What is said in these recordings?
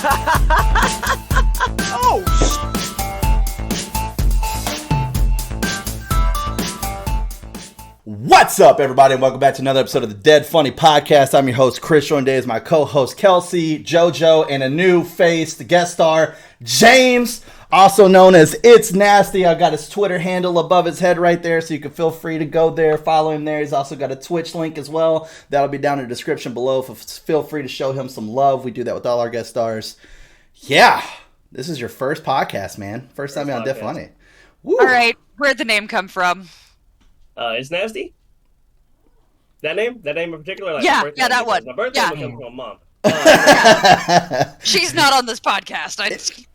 Oh, What's up, everybody, and welcome back to another episode of the Dead Funny Podcast. I'm your host, Chris. Joined today is my co-host, Kelsey, JoJo, and a new face, the guest star, James, also known as It's Nasty. I got his Twitter handle above his head right there, so you can feel free to go there, follow him there. He's also got a Twitch link as well. That'll be down in the description below. Feel free to show him some love. We do that with all our guest stars. Yeah, this is your first podcast, man. First time on Dead Funny. Woo. All right, where'd the name come from? It's Nasty? That name in particular? Like yeah, that one. My birthday would come from Mom. She's not on this podcast.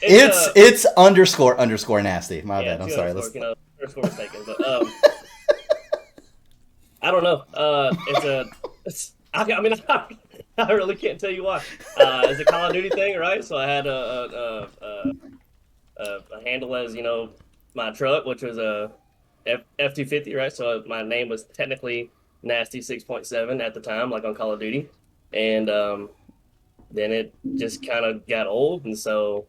It's underscore nasty. My bad. I'm sorry. Underscore mistaken. But I don't know. I really can't tell you why. It's a Call of Duty thing, right? So I had a handle as my truck, which was a F-250, right? So my name was technically Nasty 6.7 at the time, like on Call of Duty, and then it just kind of got old, and so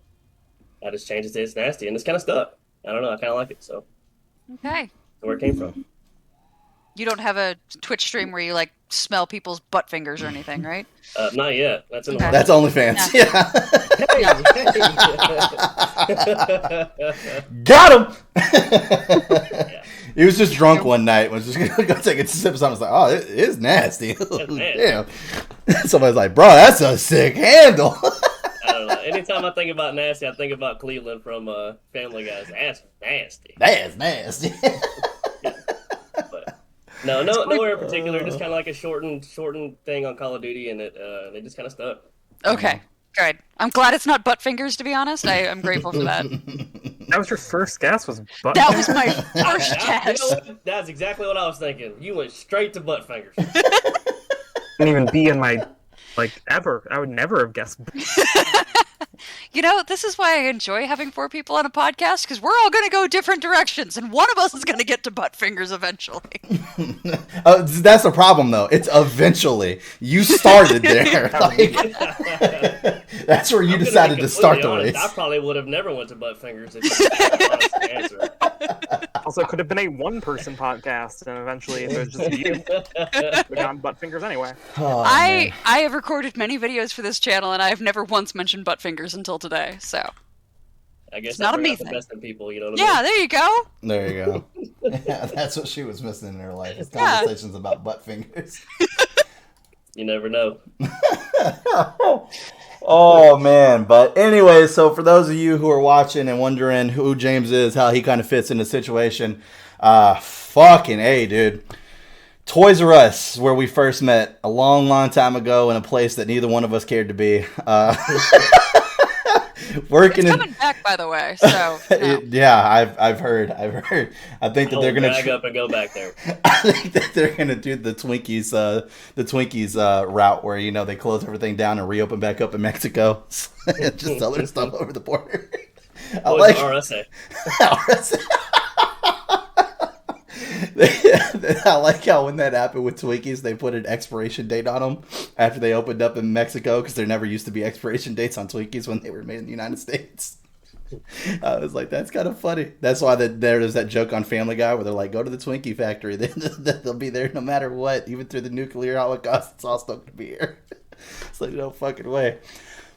I just changed it to It's Nasty, and it's kind of stuck. I don't know, I kind of like it, so. Okay. Where it came from. You don't have a Twitch stream where you, smell people's butt fingers or anything, right? Not yet. That's in the That's OnlyFans. Yeah. Got him! Yeah. He was just drunk one night. Was just gonna go take a sip of something. I was like, "Oh, it is nasty." Damn. Somebody's like, "Bro, that's a sick handle." I don't know. Anytime I think about nasty, I think about Cleveland from Family Guy. That's nasty. That's nasty. But nowhere in particular. Just kind of like a shortened thing on Call of Duty, and it just kind of stuck. Okay, good. I'm glad it's not butt fingers. To be honest, I'm grateful for that. That was your first guess, was butt That fingers? was my first guess. You know what? That's exactly what I was thinking. You went straight to butt fingers. Didn't even be in my, ever. I would never have guessed. This is why I enjoy having 4 people on a podcast, because we're all going to go different directions, and one of us is going to get to butt fingers eventually. That's the problem, though. It's eventually. You started there. That's where you decided to start the race. I probably would have never went to butt fingers if you had an honest answer. Also, it could have been a one-person podcast, and eventually it was just you. We got butt fingers anyway. Oh, I have recorded many videos for this channel, and I have never once mentioned butt fingers until today, so. I guess it's not a me the thing. best in people, you know what Yeah, I mean? there you go. There you go. Yeah, that's what she was missing in her life. It's conversations about butt fingers. You never know. Oh, man. But anyway, so for those of you who are watching and wondering who James is, how he kind of fits in the situation, fucking A, dude. Toys R Us, where we first met a long, long time ago in a place that neither one of us cared to be. Working it's coming back, by the way. So yeah, I've heard. I think that they're gonna back up and go back there. I think that they're gonna do the Twinkies route where they close everything down and reopen back up in Mexico, just sell their stuff over the border. I like RSA. I like how when that happened with Twinkies, they put an expiration date on them after they opened up in Mexico, because there never used to be expiration dates on Twinkies when they were made in the United States. I was like, that's kind of funny. That's why there's that joke on Family Guy where they're like, go to the Twinkie factory. They'll be there no matter what, even through the nuclear holocaust. It's all still going to be here. It's like, no fucking way.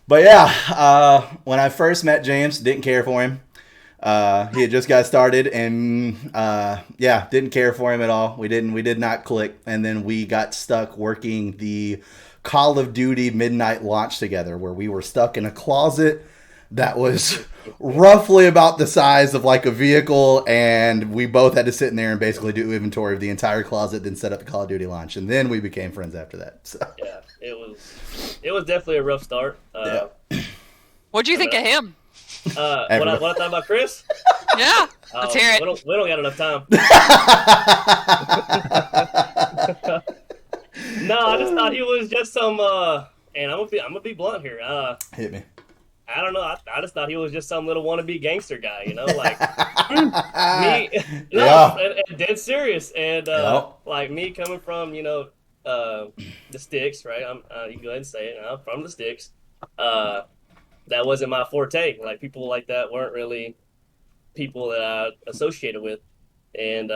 But yeah, when I first met James, didn't care for him. He had just got started, and didn't care for him at all. We did not click, and then we got stuck working the Call of Duty midnight launch together, where we were stuck in a closet that was roughly about the size of like a vehicle, and we both had to sit in there and basically do inventory of the entire closet, then set up the Call of Duty launch, and then we became friends after that. So. Yeah, it was definitely a rough start. What'd you think of him? What I thought about Chris? Yeah, let's hear it. We don't got enough time. No, I just thought he was just some. And I'm gonna be blunt here. Hit me. I don't know. I just thought he was just some little wannabe gangster guy, like me. No, and dead serious. And like me coming from the sticks, right? You can go ahead and say it. I'm from the sticks. that wasn't my forte. Like people like that weren't really people that I associated with. And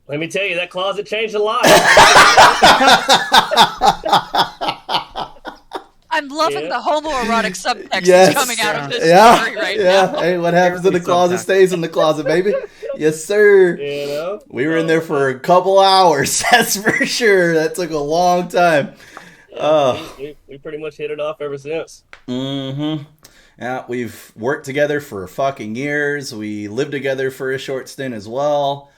let me tell you, that closet changed a lot. I'm loving the homoerotic subtext Yes. that's coming out of this story right yeah. now. Hey, what happens in the Barely closet subtext. stays in the closet, baby. Yes, sir. You know, We were in there for a couple hours. That's for sure. That took a long time. yeah, we pretty much hit it off ever since. Mm-hmm. Yeah, we've worked together for fucking years. We lived together for a short stint as well.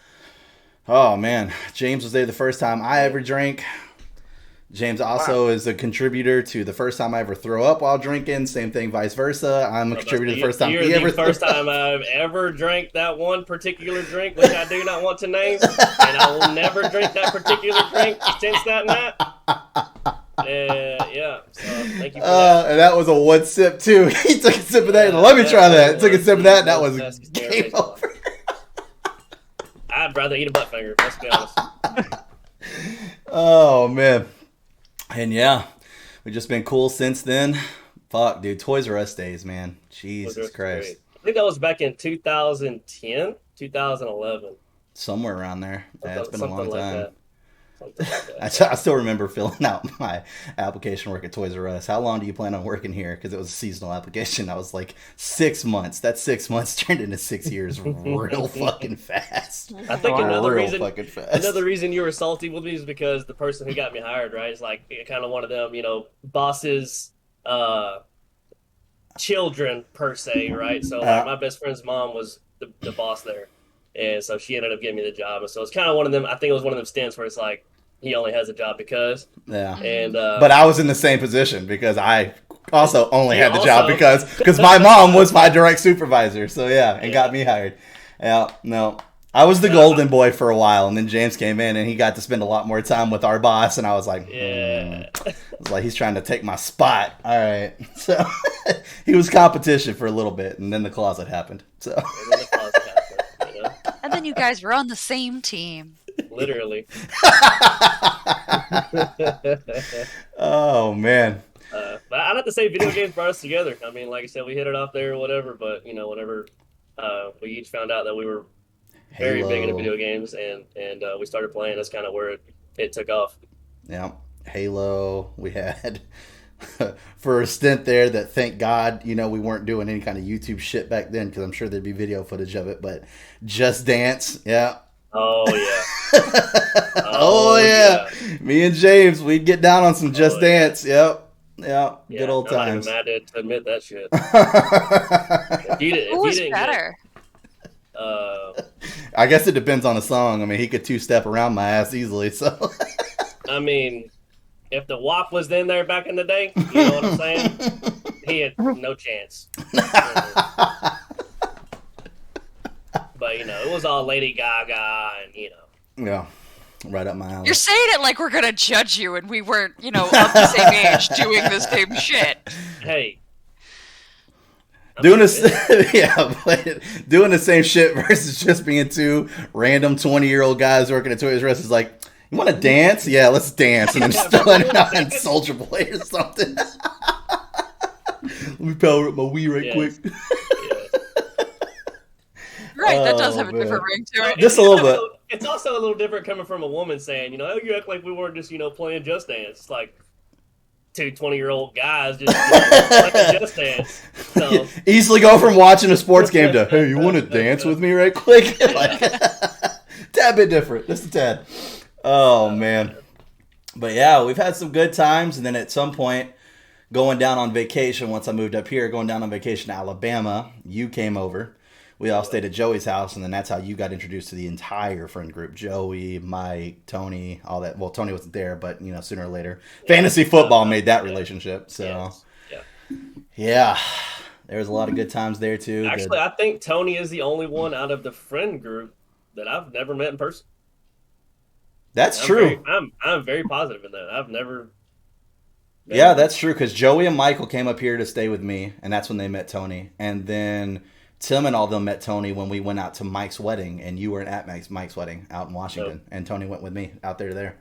Oh man, James was there the first time I ever drank. James also is a contributor to the first time I ever throw up while drinking. Same thing, vice versa. I'm a contributor the first time You're he ever the first time I've ever drank that one particular drink, which I do not want to name, and I will never drink that particular drink since that night. Yeah, so thank you for that. And that was a one sip too. He took a sip of that. And let me try that. Took a sip of that. And that was game over. I'd rather eat a butt finger. Let's be honest. Oh man. And yeah, we've just been cool since then. Fuck, dude. Toys R Us days, man. Jesus Christ. I think that was back in 2010, 2011. Somewhere around there. Yeah, it's been a long Something like time. that. Something like that. I still remember filling out my application work at Toys R Us. How long do you plan on working here? Because it was a seasonal application. I was like, 6 months. That 6 months turned into 6 years real fucking fast. I think another real reason you were salty with me is because the person who got me hired, right, is like kind of one of them, bosses, children per se, right? So like, my best friend's mom was the boss there, and so she ended up giving me the job. And so it's kind of one of them. I think it was one of them stints where it's like he only has a job because. Yeah. And but I was in the same position because I also only had the job because my mom was my direct supervisor. So yeah, and got me hired. Yeah, no. I was the golden boy for a while, and then James came in, and he got to spend a lot more time with our boss, and I was like, I was like, he's trying to take my spot. All right. So he was competition for a little bit, and then the closet happened. So. And then you guys were on the same team. Literally. Oh, man. But I'd have to say video games brought us together. I mean, like I said, we hit it off there or whatever, but, whenever we each found out that we were very big into video games and we started playing, that's kind of where it took off. Yeah. Halo. We had for a stint there that, thank God, we weren't doing any kind of YouTube shit back then because I'm sure there'd be video footage of it, but Just Dance. Yeah. Oh, yeah. Oh, yeah. Me and James, we'd get down on some Just Dance. Yeah. Yeah. Good old times. I'm not even mad to admit that shit. Who was better? I guess it depends on the song. I mean, he could two-step around my ass easily, so. I mean, if the WAP was in there back in the day, you know what I'm saying? He had no chance. But, it was all Lady Gaga and, Yeah, right up my alley. You're saying it like we're going to judge you and we weren't, of the same age doing the same shit. Hey. Doing the same shit versus just being two random 20-year-old guys working at Toys R Us is like, you want to dance? Yeah, let's dance. And then just throwing it on Soldier Boy or something. Let me power up my Wii right quick. Right, that does have a different ring to it. Just a little bit. It's also a little different coming from a woman saying, oh, you act like we weren't just, playing Just Dance. It's like two 20-year-old guys just playing Just Dance. So. Easily go from watching a sports game to, hey, you want to dance with me right quick? Like, tad bit different. Just a tad. Oh, man. But yeah, we've had some good times. And then at some point, going down on vacation, once I moved up here, going down on vacation to Alabama, you came over. We all stayed at Joey's house, and then that's how you got introduced to the entire friend group. Joey, Mike, Tony, all that. Well, Tony wasn't there, but, sooner or later. Fantasy football made that relationship. So, yeah. There was a lot of good times there, too. Actually, I think Tony is the only one out of the friend group that I've never met in person. That's true. I'm very positive in that. I've never. Yeah, that's true, because Joey and Michael came up here to stay with me, and that's when they met Tony. And then Tim and all of them met Tony when we went out to Mike's wedding, and you weren't at Mike's wedding out in Washington, and Tony went with me out there.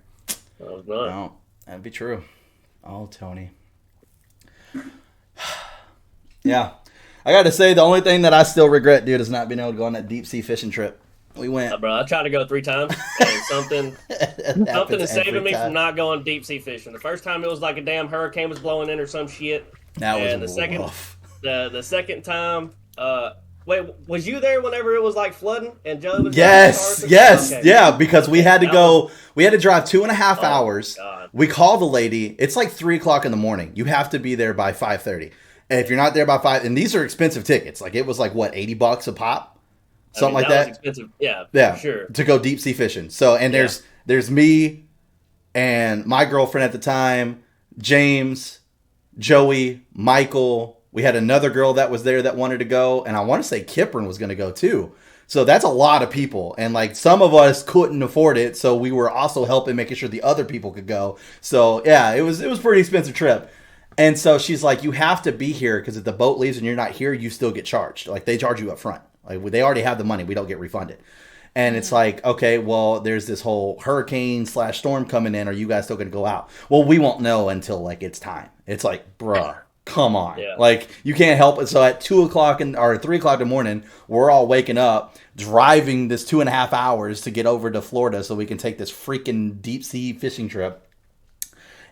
I was not. No, that'd be true. Oh, Tony. Yeah. I got to say, the only thing that I still regret, dude, is not being able to go on that deep sea fishing trip. We went. Bro, I tried to go 3 times, and something is saving me from time. not going deep sea fishing. The first time it was like a damn hurricane was blowing in or some shit. That was and the second, rough. the second time, wait, was you there whenever it was like flooding and Joe was Yes, there? yes, Okay. yeah, because we had to That go, we had to drive 2.5 hours. God. We called the lady. It's like 3:00 in the morning. You have to be there by 5:30. And if you're not there by 5, and these are expensive tickets. Like it was like what, $80 a pop? Something like that. Was expensive. Yeah, Yeah, for sure. to go deep sea fishing. So, and there's me and my girlfriend at the time, James, Joey, Michael. We had another girl that was there that wanted to go, and I want to say Kipren was going to go too. So that's a lot of people, and like some of us couldn't afford it, so we were also helping making sure the other people could go. So yeah, it was a pretty expensive trip. And so she's like, you have to be here because if the boat leaves and you're not here, you still get charged. Like they charge you up front. Like they already have the money. We don't get refunded. And it's like, okay, well, there's this whole hurricane/storm coming in. Are you guys still going to go out? Well, we won't know until like it's time. It's like, bruh, come on. Yeah. Like you can't help it. So at 2:00 or 3:00 in the morning, we're all waking up, driving this 2.5 hours to get over to Florida so we can take this freaking deep sea fishing trip.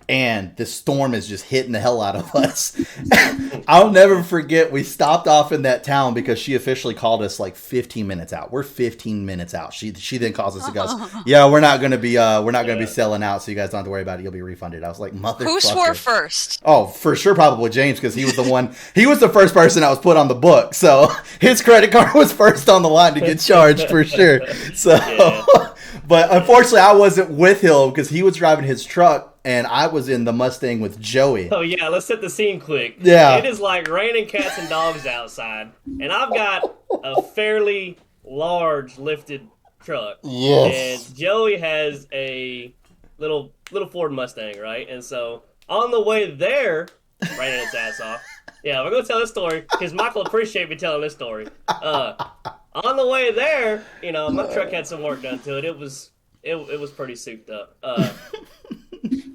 And this storm is just hitting the hell out of us. I'll never forget, we stopped off in that town because she officially called us like 15 minutes out. We're 15 minutes out. She then calls us and goes, yeah, we're not going to be selling out, so you guys don't have to worry about it. You'll be refunded. I was like, motherfucker. Who swore first? Oh, for sure, probably James, because he was the one. He was the first person that was put on the book, so his credit card was first on the line to get charged for sure. So, but unfortunately, I wasn't with him because he was driving his truck. And I was in the Mustang with Joey. Oh yeah, let's set the scene quick. Yeah. It is like raining cats and dogs outside, and I've got a fairly large lifted truck. Yes. And Joey has a little Ford Mustang, right? And so on the way there, raining its ass off. Yeah, we're gonna tell this story because Michael appreciate me telling this story. On the way there, my truck had some work done to it. It was pretty souped up.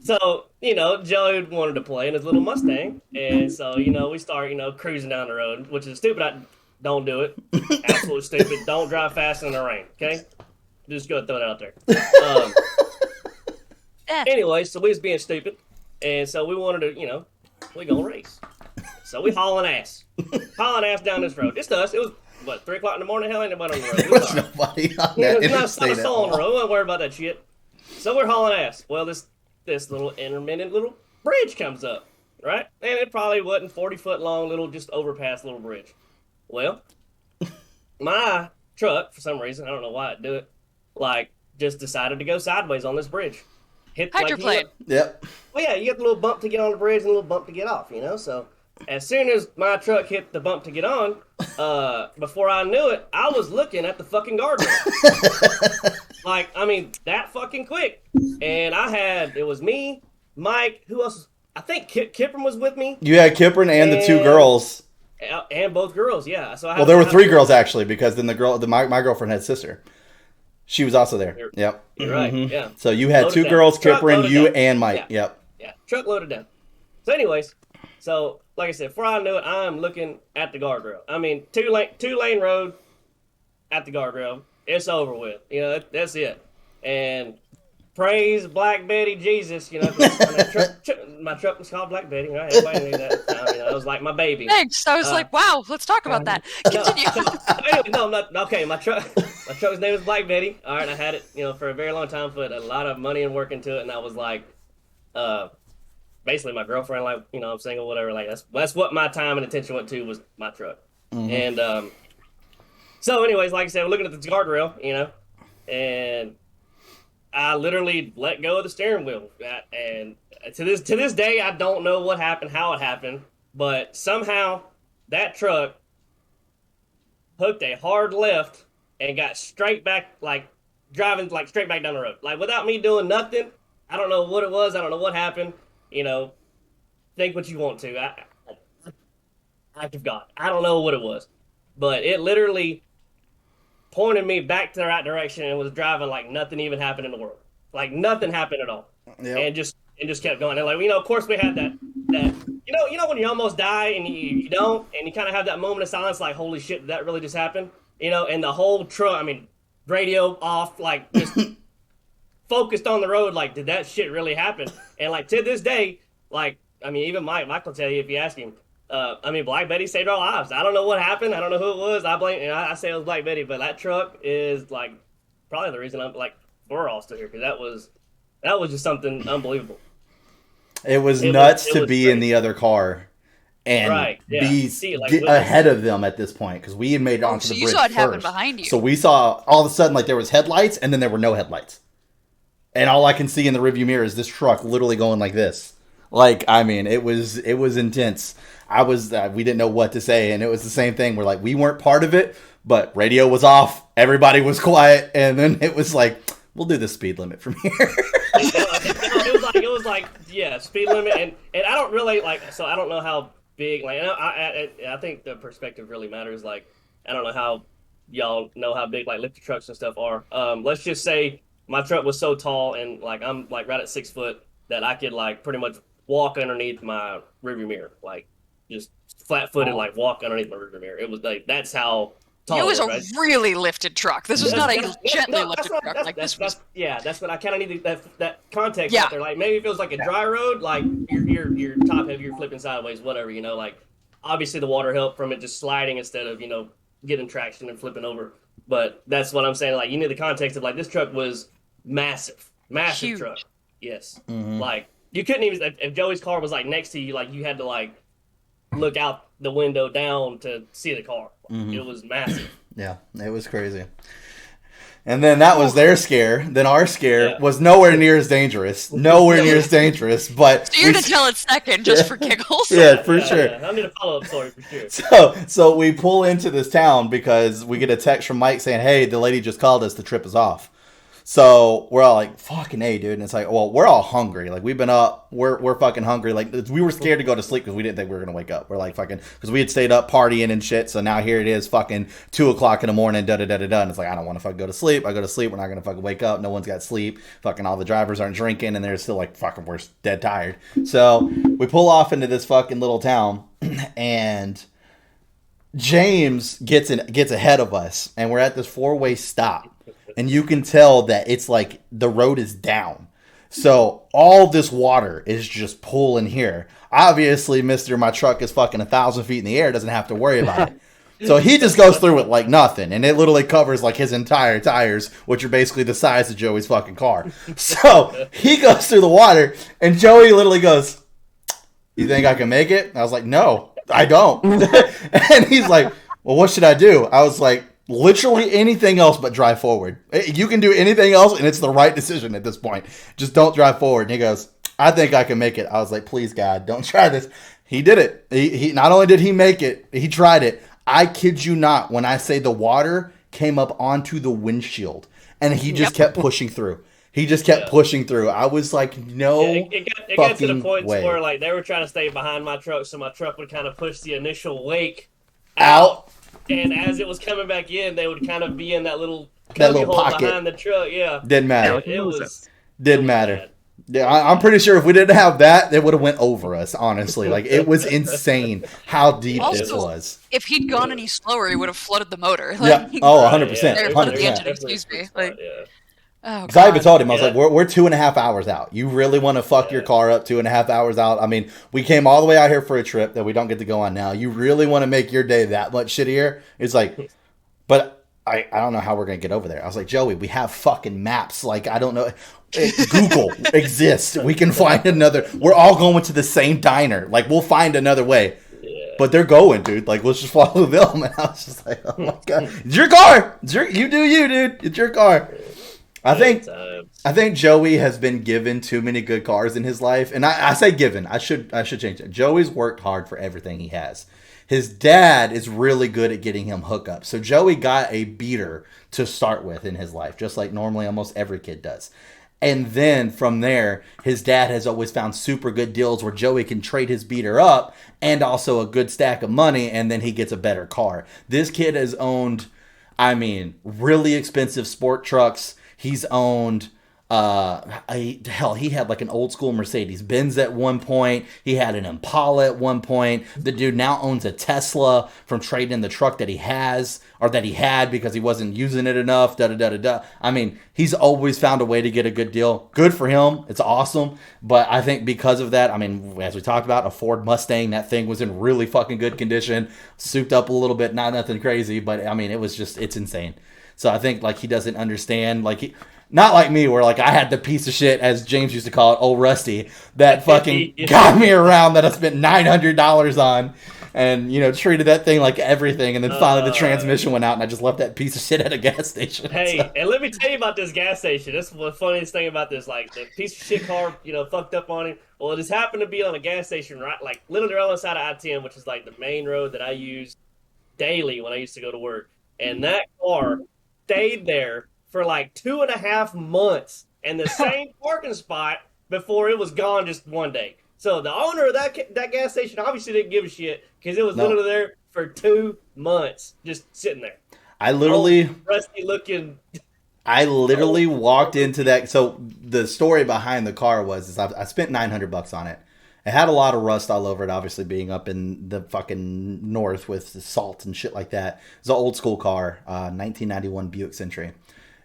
So, Joey wanted to play in his little Mustang. And so, we start, cruising down the road, which is stupid. Don't do it. Absolutely stupid. Don't drive fast in the rain, okay? Just go and throw it out there. Anyway, so we was being stupid. And so we wanted to, we gonna race. So we hauling ass. Hauling ass down this road. Just us. It was, 3:00 in the morning? Hell ain't nobody on the road. There was nobody on that There's not interstate a at soul on the all. road. We don't worry about that shit. So we're hauling ass. Well, this little intermittent little bridge comes up, right? And it probably wasn't 40-foot long, little just overpass little bridge. Well, my truck, for some reason, I don't know why it do it, just decided to go sideways on this bridge. Hydroplane. Yep. Well, yeah, you get a little bump to get on the bridge and a little bump to get off, So as soon as my truck hit the bump to get on, before I knew it, I was looking at the fucking guardrail. That fucking quick. And it was me, Mike, who else? I think Kipren was with me. You had Kipren and the two girls. And both girls, yeah. So There were 3 girls actually, because then my girlfriend had a sister. She was also there. Yep. You're right, yeah. So you had Loaded 2 down. girls, Truck Kipren, loaded you down. and Mike. Yeah. Yep. Yeah, truck loaded down. So anyways, like I said, before I knew it, I'm looking at the guardrail. Two-lane road at the guardrail. It's over with. That's it. And praise Black Betty Jesus, 'cause my truck was called Black Betty, right? Everybody knew that at the time, it was like my baby. Thanks. I was like, wow, let's talk about that. Continue. No, I'm not, okay, my truck's name is Black Betty. All right, I had it, for a very long time, put a lot of money and work into it, and I was like, basically my girlfriend, I'm single, whatever, that's what my time and attention went to was my truck. Mm-hmm. And, so anyways, like I said, we're looking at the guardrail, and I literally let go of the steering wheel, and to this day, I don't know what happened, how it happened, but somehow that truck hooked a hard left and got straight back, driving straight back down the road, without me doing nothing. I don't know what it was. I don't know what happened. Think what you want to. Act of God. I don't know what it was, but it literally pointed me back to the right direction and was driving like nothing even happened in the world. Like nothing happened at all. Yep. And just kept going. And of course we had that you know when you almost die and you don't, and you kind of have that moment of silence, like, holy shit, did that really just happen? You know, and the whole truck, I mean, radio off, like, just focused on the road, like, did that shit really happen? And, like, to this day, like, I mean, even Mike will tell you if you ask him. I mean, Black Betty saved our lives. I don't know what happened. I don't know who it was. I say it was Black Betty, but that truck is, like, probably the reason I'm, like, we're all still here, because that was just something unbelievable. It was nuts to be in the other car and be ahead of them at this point, because we had made it onto the bridge. You saw it happen behind you. So we saw all of a sudden, like, there was headlights, and then there were no headlights. And all I can see in the rearview mirror is this truck literally going like this. Like, I mean, it was intense. We didn't know what to say, and it was the same thing. We're like, we weren't part of it, but radio was off, everybody was quiet, and then it was like, we'll do the speed limit from here. It was like, yeah, speed limit, and I don't really like. So I don't know how big. Like, I think the perspective really matters. Like, I don't know how y'all know how big like lifted trucks and stuff are. Let's just say my truck was so tall, and like I'm like right at 6 foot, that I could like pretty much walk underneath my rearview mirror, like just flat footed, like walk underneath my rearview mirror. It was like that's how. It was a really lifted truck. This was not a gently lifted truck. Like this was. Yeah, that's what I kind of need that context out there. Like maybe if it was like a dry road, like you're top heavy, you're flipping sideways, whatever. You know, like obviously the water helped from it just sliding instead of getting traction and flipping over. But that's what I'm saying. Like you need the context of like this truck was massive huge truck. Yes, like you couldn't even if Joey's car was like next to you, like you had to like look out the window down to see the car. It was massive. Yeah, it was crazy. And then that was their scare. Then our scare was nowhere near as dangerous. Nowhere near as dangerous. But so you're to tell it second just for giggles. Yeah, for sure. Yeah. I need a follow-up story for sure. So we pull into this town because we get a text from Mike saying, "Hey, the lady just called us. The trip is off." So we're all like, fucking A, dude. And it's like, well, we're all hungry. Like, we've been up. We're fucking hungry. Like, we were scared to go to sleep because we didn't think we were going to wake up. We're like, fucking, because we had stayed up partying and shit. So now here it is, fucking 2 o'clock in the morning, da-da-da-da-da. And it's like, I don't want to fucking go to sleep. I go to sleep. We're not going to fucking wake up. No one's got sleep. Fucking all the drivers aren't drinking. And they're still like, fucking, we're dead tired. So we pull off into this fucking little town. And James gets ahead of us. And we're at this 4-way stop. And you can tell that it's like the road is down. So all this water is just pulling here. Obviously, my truck is fucking 1,000 feet in the air. Doesn't have to worry about it. So he just goes through it like nothing. And it literally covers like his entire tires, which are basically the size of Joey's fucking car. So he goes through the water and Joey literally goes, "You think I can make it?" And I was like, "No, I don't." And he's like, "Well, what should I do?" I was like, literally anything else but drive forward. You can do anything else, and it's the right decision at this point. Just don't drive forward. And he goes, "I think I can make it." I was like, "Please, God, don't try this." He did it. He not only did he make it, he tried it. I kid you not when I say the water came up onto the windshield, and he just kept pushing through. He just kept pushing through. I was like, no it got to the point where like they were trying to stay behind my truck, so my truck would kind of push the initial wake out. And as it was coming back in, they would kind of be in that little pocket behind the truck. Yeah, didn't matter. Didn't matter. Bad. Yeah, I'm pretty sure if we didn't have that, it would have went over us. Honestly, like it was insane how deep this was. If he'd gone any slower, he would have flooded the motor. Like, yeah. Oh, 100%. 100%. Excuse me. Like, because I even told him, I was like, we're 2.5 hours out. You really want to fuck your car up 2.5 hours out? I mean, we came all the way out here for a trip that we don't get to go on now. You really want to make your day that much shittier? It's like, but I don't know how we're going to get over there. I was like, Joey, we have fucking maps. Like, I don't know. Google exists. We can find another. We're all going to the same diner. Like, we'll find another way. But they're going, dude. Like, let's just follow them. And I was just like, oh my God. It's your car. You do you, dude. It's your car. I think Joey has been given too many good cars in his life, and I say given. I should change it. Joey's worked hard for everything he has. His dad is really good at getting him hookups. So Joey got a beater to start with in his life, just like normally almost every kid does. And then from there, his dad has always found super good deals where Joey can trade his beater up and also a good stack of money, and then he gets a better car. This kid has owned, really expensive sport trucks. He's owned He had like an old school Mercedes Benz at one point. He had an Impala at one point. The dude now owns a Tesla from trading in the truck that he has or that he had because he wasn't using it enough. Da da da da da. I mean, he's always found a way to get a good deal. Good for him. It's awesome. But I think because of that, I mean, as we talked about, a Ford Mustang, that thing was in really fucking good condition, souped up a little bit, not nothing crazy, but I mean, it's insane. So I think like he doesn't understand not like me, where like I had the piece of shit, as James used to call it, old Rusty, that fucking got me around that I spent $900 on, and treated that thing like everything, and then finally the transmission went out, and I just left that piece of shit at a gas station. Hey, So. and let me tell you about this gas station. That's the funniest thing about this. Like the piece of shit car, fucked up on it. Well, it just happened to be on a gas station, right? Like literally right on the side of I-10, which is like the main road that I use daily when I used to go to work. And that car stayed there for like 2.5 months in the same parking spot before it was gone just one day. So the owner of that gas station obviously didn't give a shit because it was literally there for 2 months just sitting there. I literally rusty looking. I literally walked into that. So the story behind the car was I spent $900 on it. It had a lot of rust all over it, obviously being up in the fucking north with salt and shit like that. It's an old school car, 1991 Buick Century.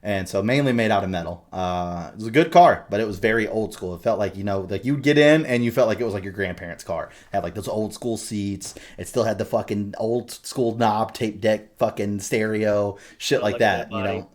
And so mainly made out of metal. It was a good car, but it was very old school. It felt like, like you'd get in and you felt like it was like your grandparents' car. It had like those old school seats. It still had the fucking old school knob, tape deck, fucking stereo, shit like that,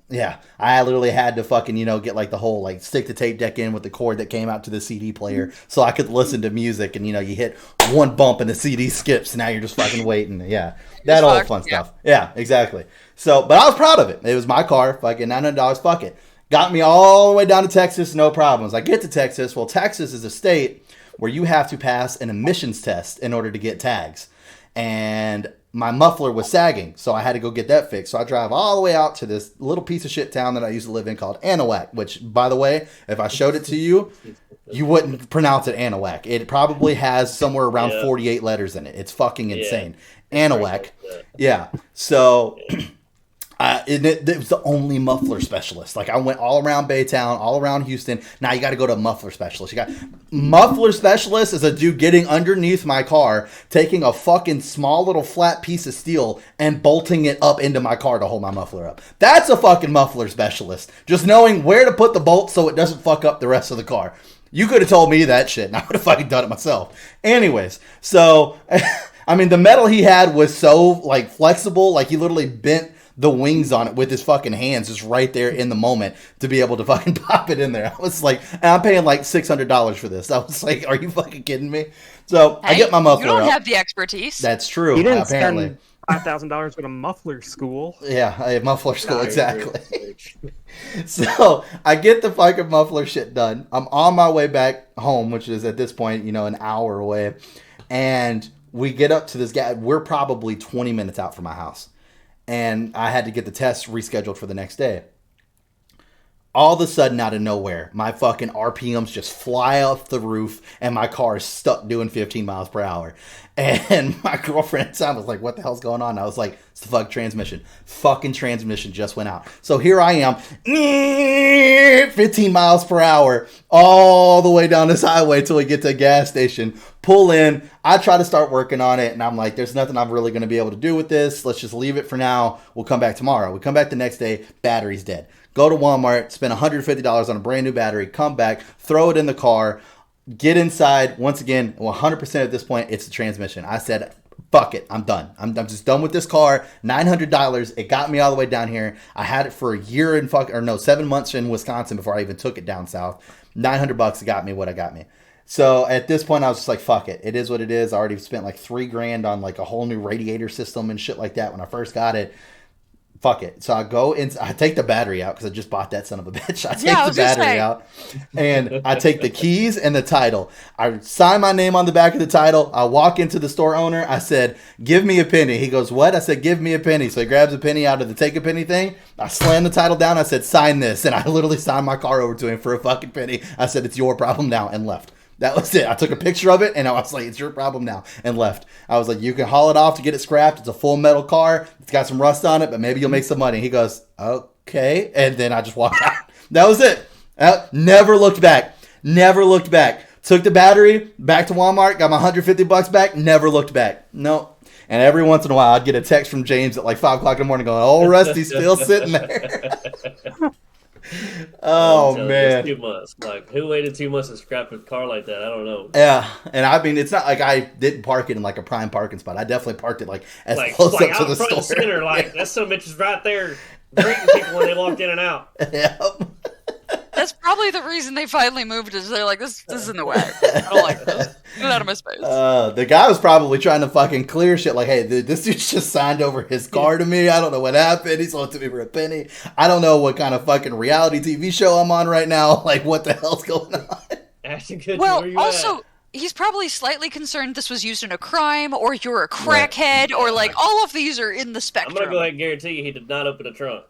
Yeah. I literally had to fucking, get like the whole, like stick the tape deck in with the cord that came out to the CD player so I could listen to music and, you hit one bump and the CD skips and now you're just fucking waiting. Yeah. That all fun stuff. Yeah, exactly. So, but I was proud of it. It was my car, fucking $900, fuck it. Got me all the way down to Texas, no problems. I get to Texas. Well, Texas is a state where you have to pass an emissions test in order to get tags. And my muffler was sagging, so I had to go get that fixed. So I drive all the way out to this little piece of shit town that I used to live in called Anahuac, which, by the way, if I showed it to you, you wouldn't pronounce it Anahuac. It probably has somewhere around 48 letters in it. It's fucking insane. Anahuac. Yeah. So... it was the only muffler specialist. Like I went all around Baytown, all around Houston. Now you got to go to a muffler specialist. You got muffler specialist is a dude getting underneath my car, taking a fucking small little flat piece of steel and bolting it up into my car to hold my muffler up. That's a fucking muffler specialist. Just knowing where to put the bolt so it doesn't fuck up the rest of the car. You could have told me that shit and I would have fucking done it myself. Anyways, so I mean the metal he had was so like flexible, like he literally bent the wings on it with his fucking hands just right there in the moment to be able to fucking pop it in there. I was like, and I'm paying like $600 for this. I was like, are you fucking kidding me? So I get my muffler You don't up. have the expertise. That's true. You didn't apparently. spend $5,000 with a muffler school. Yeah, a muffler school, exactly. So I get the fucking muffler shit done. I'm on my way back home, which is at this point, an hour away. And we get up to this guy. We're probably 20 minutes out from my house. And I had to get the test rescheduled for the next day. All of a sudden, out of nowhere, my fucking RPMs just fly off the roof, and my car is stuck doing 15 miles per hour. And my girlfriend at the time was like, what the hell's going on? I was like, it's the fucking transmission. Fucking transmission just went out. So here I am, 15 miles per hour, all the way down this highway till we get to a gas station. Pull in. I try to start working on it, and I'm like, there's nothing I'm really going to be able to do with this. Let's just leave it for now. We'll come back tomorrow. We come back the next day, battery's dead. Go to Walmart, spend $150 on a brand new battery, come back, throw it in the car, get inside. Once again, 100% at this point, it's the transmission. I said, fuck it, I'm done. I'm just done with this car. $900, it got me all the way down here. I had it for a year 7 months in Wisconsin before I even took it down south. $900 got me what I got me. So at this point, I was just like, fuck it. It is what it is. I already spent like $3,000 on like a whole new radiator system and shit like that when I first got it. Fuck it. So I go in, I take the battery out because I just bought that son of a bitch. I take the battery out and I take the keys and the title. I sign my name on the back of the title. I walk into the store owner. I said, give me a penny. He goes, what? I said, give me a penny. So he grabs a penny out of the take a penny thing. I slammed the title down. I said, sign this. And I literally signed my car over to him for a fucking penny. I said, it's your problem now, and left. That was it. I took a picture of it and I was like, it's your problem now, and left. I was like, you can haul it off to get it scrapped. It's a full metal car. It's got some rust on it, but maybe you'll make some money. He goes, okay. And then I just walked out. That was it. Never looked back. Never looked back. Took the battery back to Walmart, got my $150 back, never looked back. Nope. And every once in a while, I'd get a text from James at like 5 o'clock in the morning going, "Oh, Rusty's still sitting there." Oh, man. 2 months. Like, who waited 2 months to scrap a car like that? I don't know. Yeah. And I mean, it's not like I didn't park it in like a prime parking spot. I definitely parked it like as Like, close like up to out the front store. and center, like, that son of a bitch is right there greeting people when they walked in and out. Yep. That's probably the reason they finally moved. Is they're like, this is in the way. I don't like this. Get out of my space. The guy was probably trying to fucking clear shit. Like, hey, this dude just signed over his car to me. I don't know what happened. He sold it to me for a penny. I don't know what kind of fucking reality TV show I'm on right now. Like, what the hell's going on? Ashton Kutcher, Well, where you also, at? he's probably slightly concerned this was used in a crime, or you're a crackhead, or like all of these are in the I'm spectrum. going to go ahead and guarantee you he did not open a trunk.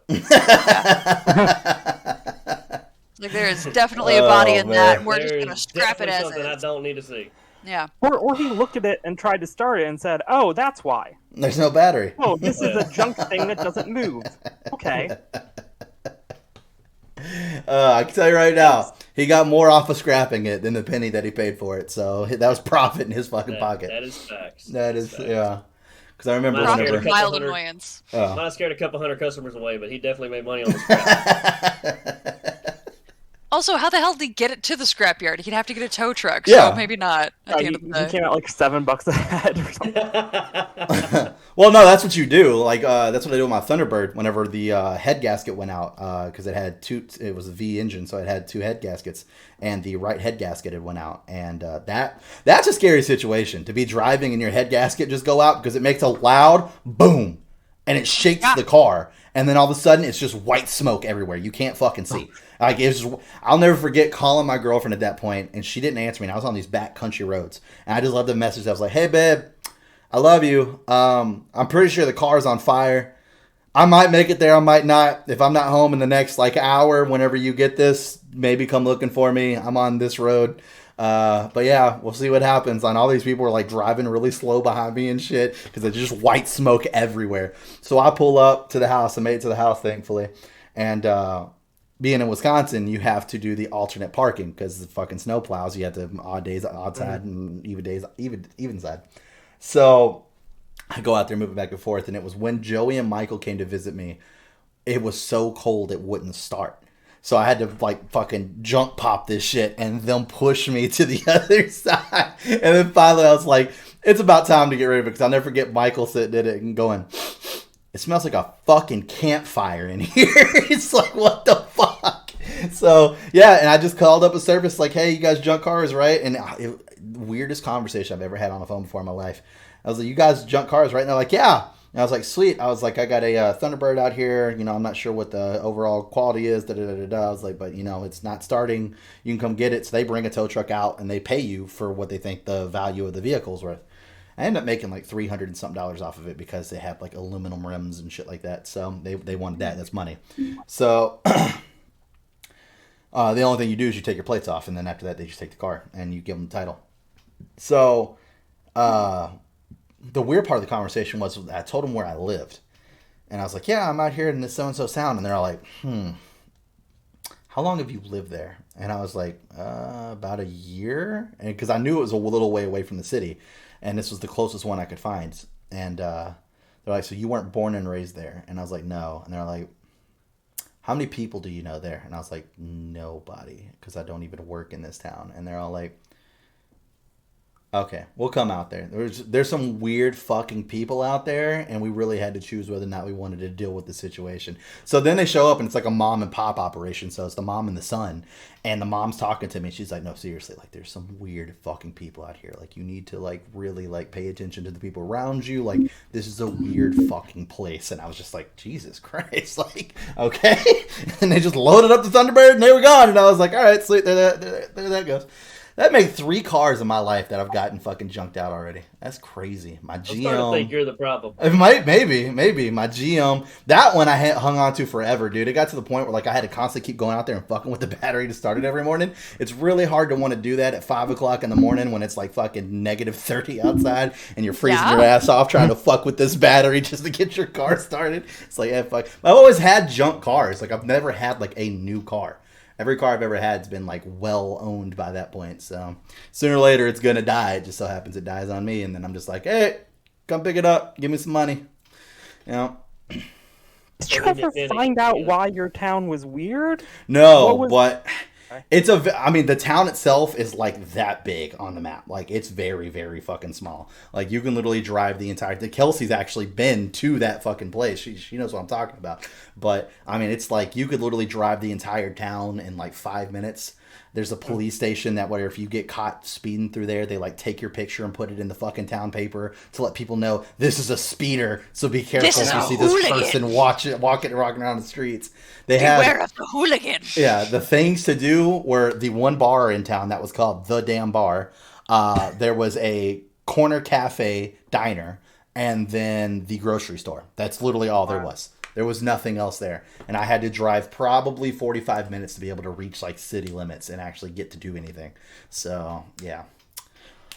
Like there is definitely a body in that. man. And we're just There gonna is scrap it definitely as something I is. don't need to see. Yeah. Or he looked at it and tried to start it and said, "Oh, that's why. There's no battery. Oh, this is a junk thing that doesn't move." Okay. I can tell you right now, he got more off of scrapping it than the penny that he paid for it. So that was profit in his fucking pocket. That is facts. That is, facts. yeah. Because I remember Mine's Profit scared of a whenever. couple mild hundred- annoyance. Oh. Might have scared a couple hundred customers away, but he definitely made money on the scrap. Also, how the hell did he get it to the scrapyard? He'd have to get a tow truck. Yeah. So maybe not at the He end of the day. came out like $7 a head or something. Well, no, that's what you do. Like, that's what I do with my Thunderbird whenever the head gasket went out. Because it had it was a V engine, so it had 2 head gaskets. And the right head gasket had went out. And that's a scary situation, to be driving and your head gasket just go out, because it makes a loud boom. And it shakes the car. And then all of a sudden, it's just white smoke everywhere. You can't fucking see. Like, it was just, I'll never forget calling my girlfriend at that point, and she didn't answer me. And I was on these back country roads. And I just left the message. I was like, "Hey, babe, I love you. I'm pretty sure the car's on fire. I might make it there. I might not. If I'm not home in the next like hour, whenever you get this, maybe come looking for me. I'm on this road. But yeah, we'll see what happens." And all these people were like driving really slow behind me and shit, because there's just white smoke everywhere. So I pull up to the house. I made it to the house, thankfully. And being in Wisconsin, you have to do the alternate parking because the fucking snow plows. You have the odd days odd side and even days even side. So I go out there, move it back and forth. And it was when Joey and Michael came to visit me. It was so cold it wouldn't start. So I had to like fucking junk pop this shit and them push me to the other side. And then finally I was like, it's about time to get rid of it, because I'll never forget Michael sitting in it and going, "It smells like a fucking campfire in here." It's like, what the fuck? So yeah, and I just called up a service like, "Hey, you guys junk cars, right?" And weirdest conversation I've ever had on the phone before in my life. I was like, "You guys junk cars, right?" And they're like, "Yeah." And I was like, "Sweet." I was like, "I got a Thunderbird out here. You know, I'm not sure what the overall quality is. Da, da, da, da, da." I was like, "But, you know, it's not starting. You can come get it." So they bring a tow truck out and they pay you for what they think the value of the vehicle's worth. I ended up making like $300 and something off of it, because they had like aluminum rims and shit like that. So they wanted that. That's money. So the only thing you do is you take your plates off, and then after that they just take the car and you give them the title. So the weird part of the conversation was I told them where I lived. And I was like, "Yeah, I'm out here in this so-and-so sound." And they're all like, "How long have you lived there?" And I was like, about a year. And because I knew it was a little way away from the city. And this was the closest one I could find. And they're like, "So you weren't born and raised there?" And I was like, "No." And they're like, "How many people do you know there?" And I was like, "Nobody, because I don't even work in this town." And they're all like, "Okay, we'll come out there. There's some weird fucking people out there, and we really had to choose whether or not we wanted to deal with the situation." So then they show up, and it's like a mom and pop operation. So it's the mom and the son, and the mom's talking to me. She's like, "No, seriously, like there's some weird fucking people out here. Like you need to like really like pay attention to the people around you. Like this is a weird fucking place." And I was just like, Jesus Christ, like okay. And they just loaded up the Thunderbird, and they were gone. And I was like, all right, sweet, there that goes. That made 3 cars in my life that I've gotten fucking junked out already. That's crazy. My I'm starting to think GM. you're the problem. It might, maybe. My GM. That one I hung on to forever, dude. It got to the point where like I had to constantly keep going out there and fucking with the battery to start it every morning. It's really hard to want to do that at 5 o'clock in the morning when it's like fucking negative 30 outside and you're freezing your ass off trying to fuck with this battery just to get your car started. It's like, fuck. I've always had junk cars. Like I've never had like a new car. Every car I've ever had's been like well owned by that point. So sooner or later it's gonna die. It just so happens it dies on me, and then I'm just like, hey, come pick it up, give me some money. You know. Did you ever find out why your town was weird? No, but it's I mean, the town itself is like that big on the map. Like, it's very, very fucking small. Like, you can literally drive the entire. Kelsey's actually been to that fucking place. She knows what I'm talking about. But I mean, it's like you could literally drive the entire town in like 5 minutes. There's a police station that where if you get caught speeding through there, they like take your picture and put it in the fucking town paper to let people know this is a speeder. So be careful if you see this person walking around the streets. Beware of the hooligan. Yeah, the things to do were the one bar in town that was called The Damn Bar. There was a corner cafe diner and then the grocery store. That's literally all there was. There was nothing else there. And I had to drive probably 45 minutes to be able to reach like city limits and actually get to do anything. So, yeah.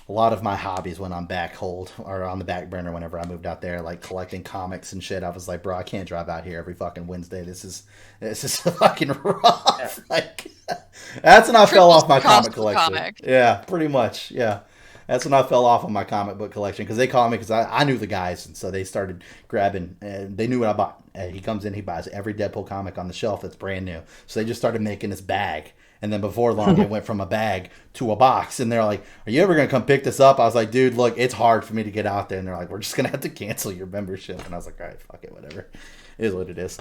A lot of my hobbies went on on the back burner whenever I moved out there, like collecting comics and shit. I was like, bro, I can't drive out here every fucking Wednesday. This is fucking rough. Yeah. Like, that's when I fell off my comic collection. Yeah, pretty much. Yeah. That's when I fell off on my comic book collection because they called me because I knew the guys, and so they started grabbing. And they knew what I bought. He comes in, he buys every Deadpool comic on the shelf that's brand new. So they just started making this bag, and then before long, it went from a bag to a box. And they're like, "Are you ever gonna come pick this up?" I was like, "Dude, look, it's hard for me to get out there." And they're like, "We're just gonna have to cancel your membership." And I was like, "All right, fuck it, whatever. It is what it is."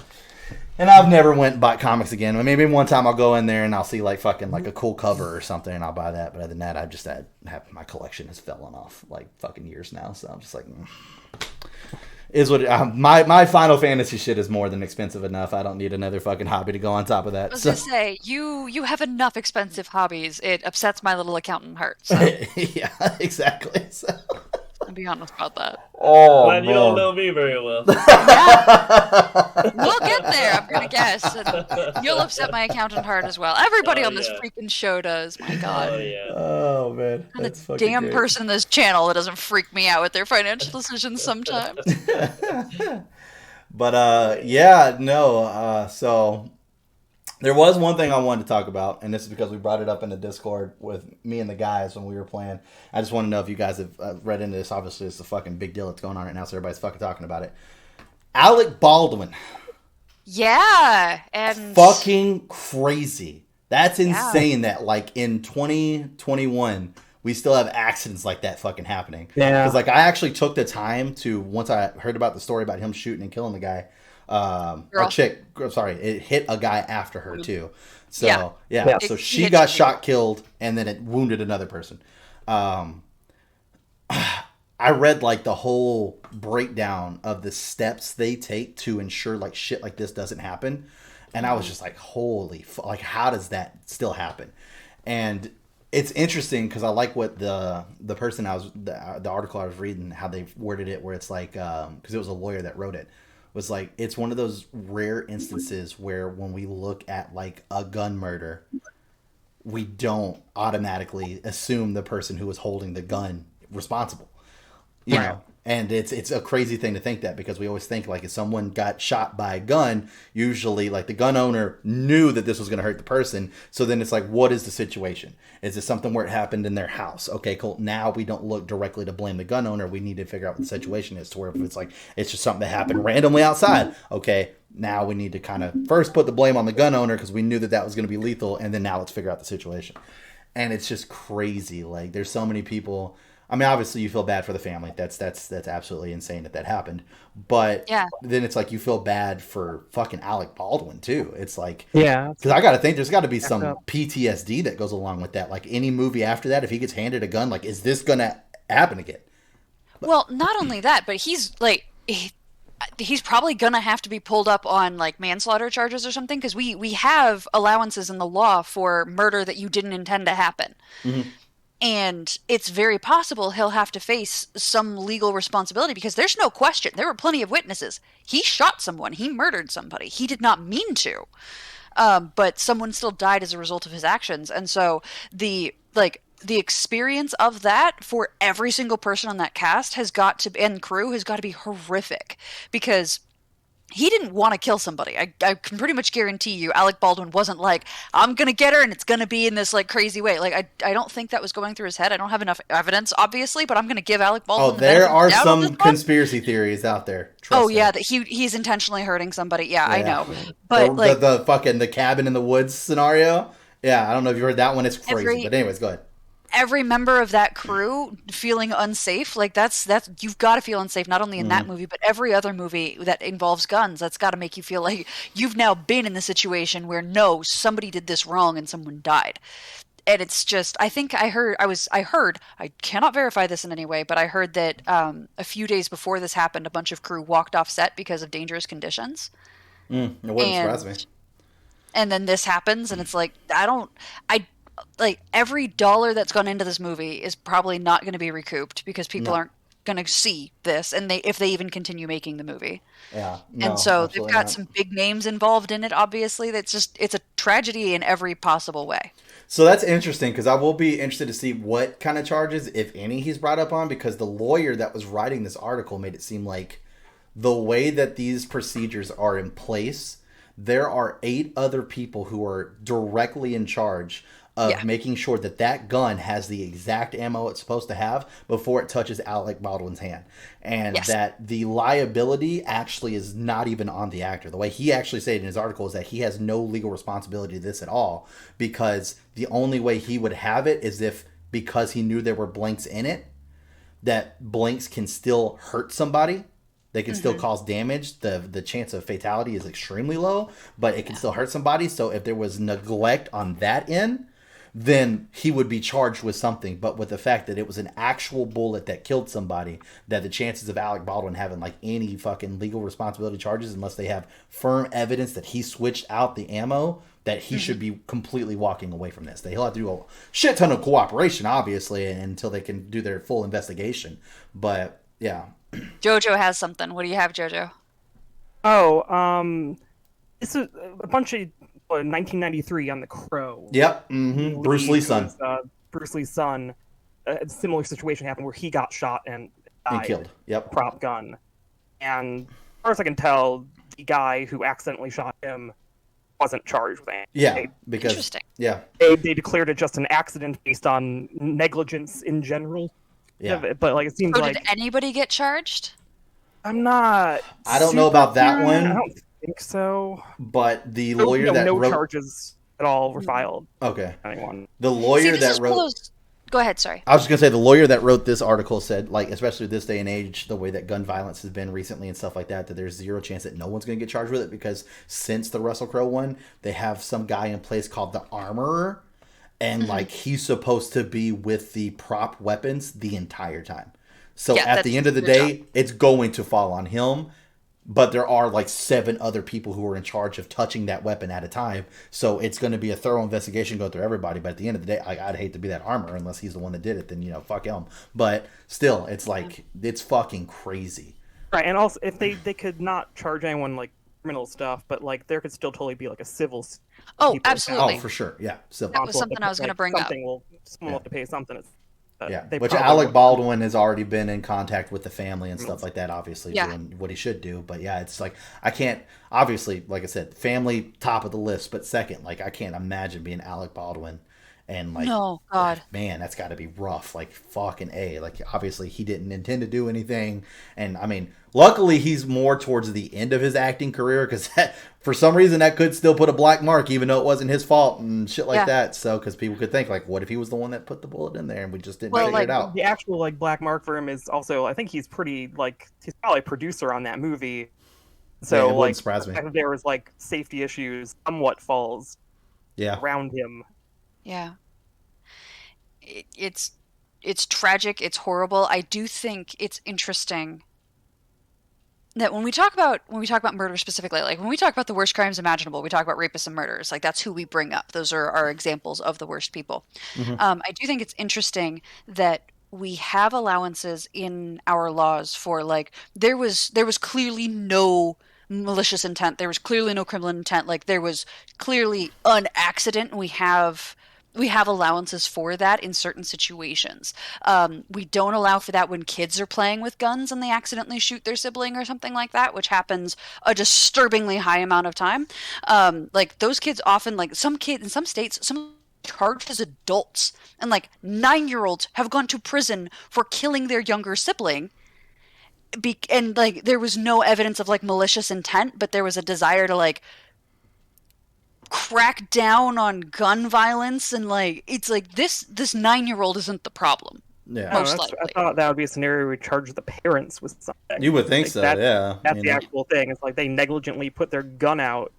And I've never went and bought comics again. Maybe one time I'll go in there and I'll see like fucking like a cool cover or something and I'll buy that. But other than that, I've just have my collection has fallen off like fucking years now. So I'm just like, is what my Final Fantasy shit is more than expensive enough. I don't need another fucking hobby to go on top of that. I was gonna say you have enough expensive hobbies. It upsets my little accountant heart. So. Yeah, exactly. So. I'll be honest about that. Oh, glad you don't know me very well. Yeah. We'll get there, I'm gonna guess. And you'll upset my accountant heart as well. Everybody on this freaking show does. My God. Oh yeah. Oh man. And the damn great person in this channel that doesn't freak me out with their financial decisions sometimes. But yeah, no. So there was one thing I wanted to talk about, and this is because we brought it up in the Discord with me and the guys when we were playing. I just want to know if you guys have read into this. Obviously, it's a fucking big deal that's going on right now, so everybody's fucking talking about it. Alec Baldwin. Yeah, and fucking crazy. That's insane that like in 2021 we still have accidents like that fucking happening. Yeah. Because like I actually took the time to, once I heard about the story about him shooting and killing the guy, a chick, sorry, it hit a guy after her too. So yeah. So she got shot, killed, and then it wounded another person. I read like the whole breakdown of the steps they take to ensure like shit like this doesn't happen. And I was just like, holy like how does that still happen? And it's interesting because I like what the person the article I was reading, how they worded it, where it's like, because it was a lawyer that wrote it, was like, it's one of those rare instances where when we look at like a gun murder, we don't automatically assume the person who was holding the gun responsible. You know, and it's a crazy thing to think that, because we always think like if someone got shot by a gun, usually like the gun owner knew that this was going to hurt the person. So then it's like, what is the situation? Is it something where it happened in their house? Okay, cool. Now we don't look directly to blame the gun owner. We need to figure out what the situation is, to where if it's like, it's just something that happened randomly outside. Okay, now we need to kind of first put the blame on the gun owner because we knew that was going to be lethal. And then now let's figure out the situation. And it's just crazy. Like there's so many people. I mean, obviously you feel bad for the family. That's absolutely insane that happened. But then it's like you feel bad for fucking Alec Baldwin too. It's like, because I got to think there's got to be some PTSD that goes along with that. Like any movie after that, if he gets handed a gun, like is this gonna happen again? Well, not only that, but he's like, he's probably gonna have to be pulled up on like manslaughter charges or something, because we have allowances in the law for murder that you didn't intend to happen. Mm-hmm. And it's very possible he'll have to face some legal responsibility, because there's no question. There were plenty of witnesses. He shot someone. He murdered somebody. He did not mean to. But someone still died as a result of his actions. And so the experience of that for every single person on that cast and crew has got to be horrific, because he didn't want to kill somebody. I can pretty much guarantee you Alec Baldwin wasn't like, I'm going to get her and it's going to be in this like crazy way. Like I don't think that was going through his head. I don't have enough evidence, obviously, but I'm going to give Alec Oh, Baldwin the there benefit of are the doubt on this some one. conspiracy theories out there. Oh Trust me. yeah, that he's intentionally hurting somebody. Yeah, I Yeah. know. But like The fucking the cabin in the woods scenario. Yeah, I don't know if you heard that one. It's crazy. every But anyways, go ahead. every member of that crew feeling unsafe, like that's you've got to feel unsafe not only in that movie but every other movie that involves guns. That's got to make you feel like you've now been in the situation where no, somebody did this wrong and someone died. And it's just, I think I cannot verify this in any way, but I heard that a few days before this happened a bunch of crew walked off set because of dangerous conditions. It wouldn't surprise me. And then this happens and it's like I like every dollar that's gone into this movie is probably not going to be recouped because people No. aren't going to see this, and if they even continue making the movie. Yeah. No, And so they've absolutely got not. some big names involved in it. Obviously, it's a tragedy in every possible way. So that's interesting because I will be interested to see what kind of charges, if any, he's brought up on, because the lawyer that was writing this article made it seem like the way that these procedures are in place, there are 8 other people who are directly in charge of Yeah. making sure that that gun has the exact ammo it's supposed to have before it touches Alec Baldwin's hand. And Yes. that the liability actually is not even on the actor. The way he actually said in his article is that he has no legal responsibility to this at all, because the only way he would have it is if, because he knew there were blanks in it, that blanks can still hurt somebody. They can still cause damage. The chance of fatality is extremely low, but it can still hurt somebody. So if there was neglect on that end, then he would be charged with something. But with the fact that it was an actual bullet that killed somebody, that the chances of Alec Baldwin having like any fucking legal responsibility charges, unless they have firm evidence that he switched out the ammo, that he should be completely walking away from this. He'll have to do a shit ton of cooperation, obviously, until they can do their full investigation. But yeah. JoJo has something. What do you have, JoJo? Oh, this is a bunch of 1993 on The Crow. Yep. Mm-hmm. Bruce Lee's son. Bruce Lee's son. A similar situation happened where he got shot and died. And killed. Yep. Prop gun. And as far as I can tell, the guy who accidentally shot him wasn't charged with anything. Yeah. Because Interesting. yeah. They declared it just an accident based on negligence in general. Yeah. But like it seems So like did anybody get charged? I'm not. I don't know about that super- one. I don't think so. But the lawyer that no wrote charges at all were filed. Okay. Anyone? The See, lawyer this that is one of wrote those... Go ahead, sorry. I was just gonna say the lawyer that wrote this article said, like, especially this day and age, the way that gun violence has been recently and stuff like that, that there's zero chance that no one's gonna get charged with it, because since the Russell Crowe one, they have some guy in place called the armorer, and like he's supposed to be with the prop weapons the entire time. So Yeah, at the that's end of the their day, job. it's going to fall on him. But there are like 7 other people who are in charge of touching that weapon at a time. So it's going to be a thorough investigation going through everybody. But at the end of the day, I'd hate to be that armor unless he's the one that did it. Then, fuck him. But still, it's like, it's fucking crazy. Right, and also if they could not charge anyone like criminal stuff, but like there could still totally be like a civil. Oh, people absolutely. Oh, for sure. Yeah. So, That was something I was gonna bring up. Someone will have to pay something. yeah. They Which probably Alec won't. Baldwin has already been in contact with the family and stuff like that, obviously, Yeah. doing what he should do. But yeah, it's like, I can't, obviously, like I said, family top of the list. But second, like, I can't imagine being Alec Baldwin. And like, No, God. man, that's got to be rough. Like, fucking A. Like, obviously, he didn't intend to do anything. And I mean, luckily, he's more towards the end of his acting career, because for some reason that could still put a black mark, even though it wasn't his fault and shit like Yeah. that. So, because people could think, like, what if he was the one that put the bullet in there and we just didn't Well, figure like, it out? The actual like black mark for him is also I think he's pretty like he's probably a producer on that movie. So Yeah, it wouldn't like surprise me. the fact that there was like safety issues somewhat falls Yeah. around him. Yeah. It's tragic. It's horrible. I do think it's interesting that when we talk about murder specifically, like when we talk about the worst crimes imaginable, we talk about rapists and murderers. Like that's who we bring up. Those are our examples of the worst people. I do think it's interesting that we have allowances in our laws for like there was clearly no malicious intent. There was clearly no criminal intent. Like there was clearly an accident. And we have we have allowances for that in certain situations. We don't allow for that when kids are playing with guns and they accidentally shoot their sibling or something like that, which happens a disturbingly high amount of time. Like those kids often, like some kids in some states, some charged as adults, and like 9-year-olds have gone to prison for killing their younger sibling. And like there was no evidence of like malicious intent, but there was a desire to like crack down on gun violence, and like it's like this 9-year-old isn't the problem. Yeah. Most I likely. thought that would be a scenario where we charge the parents with something. You would think Like, so, that's, yeah. That's You the know? actual thing. It's like they negligently put their gun out.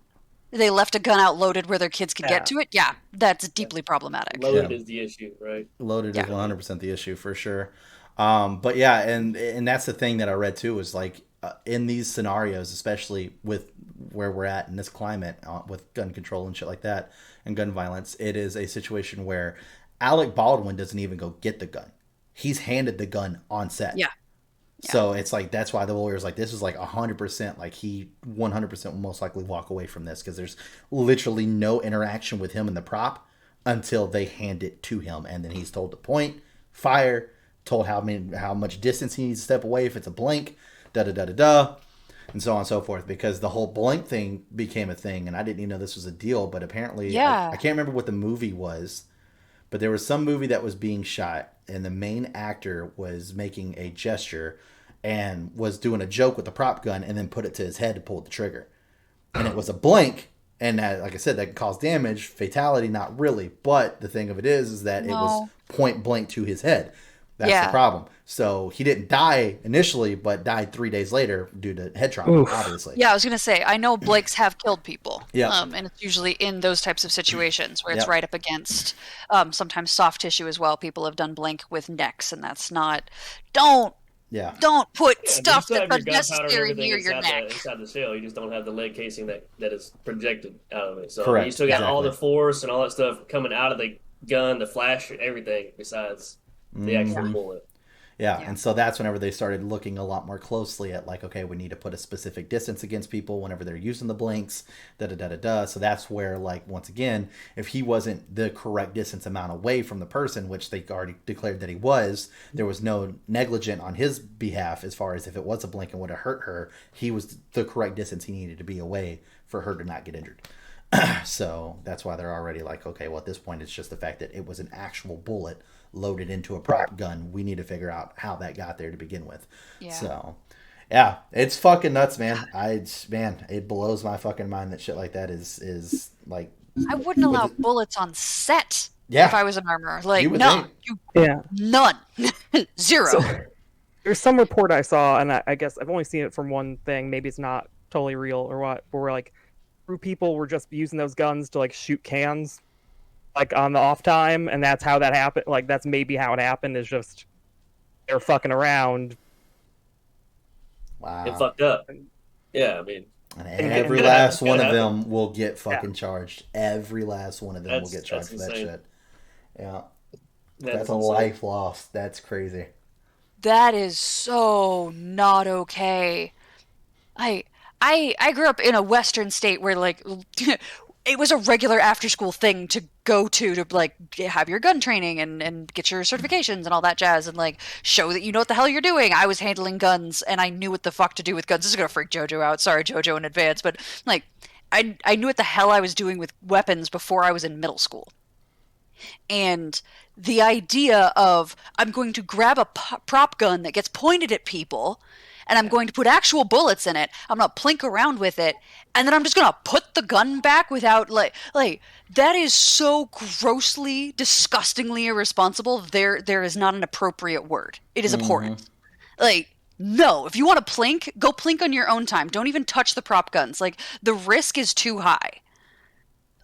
They left a gun out loaded where their kids could Yeah. get to it. Yeah, that's deeply problematic. Loaded Yeah. is the issue, right? Loaded Yeah. is 100% the issue for sure. But yeah, and that's the thing that I read too is like in these scenarios, especially with where we're at in this climate with gun control and shit like that and gun violence, it is a situation where Alec Baldwin doesn't even go get the gun. He's handed the gun on set. Yeah. So it's like that's why the lawyer's like this is like 100% like he 100% will most likely walk away from this because there's literally no interaction with him and the prop until they hand it to him, and then he's told to point, fire, told how much distance he needs to step away if it's a blank, da da da da da, and so on and so forth. Because the whole blank thing became a thing, and I didn't even know this was a deal, but apparently, Yeah. I can't remember what the movie was, but there was some movie that was being shot, and the main actor was making a gesture and was doing a joke with the prop gun, and then put it to his head to pull the trigger, and it was a blank. And that, like I said, that can cause damage, fatality, not really. But the thing of it is that it was point blank to his head. That's the problem. So he didn't die initially, but died 3 days later due to head trauma, obviously. Yeah, I was gonna say I know blanks have killed people. Yeah. And it's usually in those types of situations where it's Yep. right up against sometimes soft tissue as well. People have done blank with necks, and that's not. Don't Yeah. put Yeah, stuff you still that's have your gunpowder and unnecessary everything near your inside neck. inside the shell. You just don't have the lead casing that is projected out of it. So Correct, you still got all the exactly. force and all that stuff coming out of the gun, the flash, everything besides the actual bullet. Yeah, and so that's whenever they started looking a lot more closely at like, okay, we need to put a specific distance against people whenever they're using the blinks, da da da da da. So that's where, like, once again, if he wasn't the correct distance amount away from the person, which they already declared that he was, there was no negligent on his behalf as far as if it was a blink and would have hurt her, he was the correct distance he needed to be away for her to not get injured. So that's why they're already like, okay, well, at this point, it's just the fact that it was an actual bullet loaded into a prop gun. We need to figure out how that got there to begin with. Yeah. So, yeah, it's fucking nuts, man. It blows my fucking mind that shit like that is like. I wouldn't allow bullets on set Yeah. if I was an armorer. Like, You would no, think. none, zero. So, there's some report I saw, and I guess I've only seen it from one thing. Maybe it's not totally real or what. Where we're like, people were just using those guns to like shoot cans, like on the off time, and that's how that happened. Like that's maybe how it happened. Is just they're fucking around. Wow. It fucked up. Yeah, I mean, And every it last happen- one it of happen. them will get fucking charged. Every last one of them will That's- get charged for that's that insane. shit. Yeah. that's That's a insane. life lost. That's crazy. That is so not okay. I grew up in a Western state where like it was a regular after school thing to go to like have your gun training and get your certifications and all that jazz and like show that you know what the hell you're doing. I was handling guns and I knew what the fuck to do with guns. This is gonna freak JoJo out. Sorry, JoJo, in advance, but like I knew what the hell I was doing with weapons before I was in middle school. And the idea of I'm going to grab a prop gun that gets pointed at people and I'm going to put actual bullets in it. I'm going to plink around with it and then I'm just going to put the gun back without like that is so grossly, disgustingly irresponsible. There is not an appropriate word. It is abhorrent. Like no, if you want to plink, go plink on your own time. Don't even touch the prop guns. Like the risk is too high.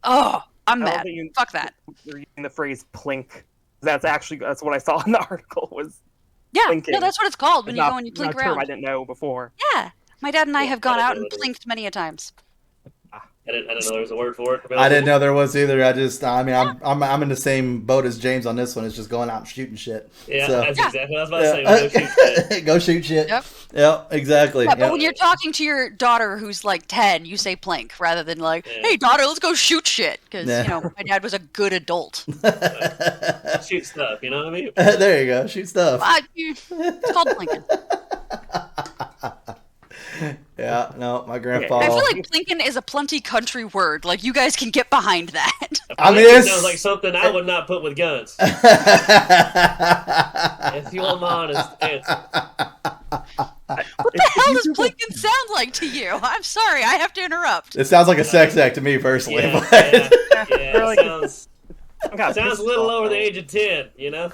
Oh, I'm I love mad. that you- Fuck that. You're using the phrase "plink." That's what I saw in the article was. Yeah, Plinking. no, that's what it's called when you not- go and you not plink a term I around. didn't know before. Yeah, my dad and I have gone I out know and what it is. plinked many a times. didn't know there was a word for it. I didn't know there was either. I mean, I'm in the same boat as James on this one. It's just going out and shooting shit. Yeah, So, that's exactly what I was about to say. Go shoot shit. Go shoot shit. Yep. Yep, exactly. Yeah, but Yep. when you're talking to your daughter who's like 10, you say plink rather than like, hey, daughter, let's go shoot shit. Because, my dad was a good adult. Shoot stuff, you know what I mean? There you go. Shoot stuff. It's called plinking. Yeah, no, my grandpa. I feel like plinking is a plenty country word. Like, you guys can get behind that. I mean, it sounds like something I would not put with guns. If you want my honest answer. What the hell does plinking sound like to you? I'm sorry, I have to interrupt. It sounds like a sex act to me personally. Yeah, But... it sounds a little over the age of 10, you know?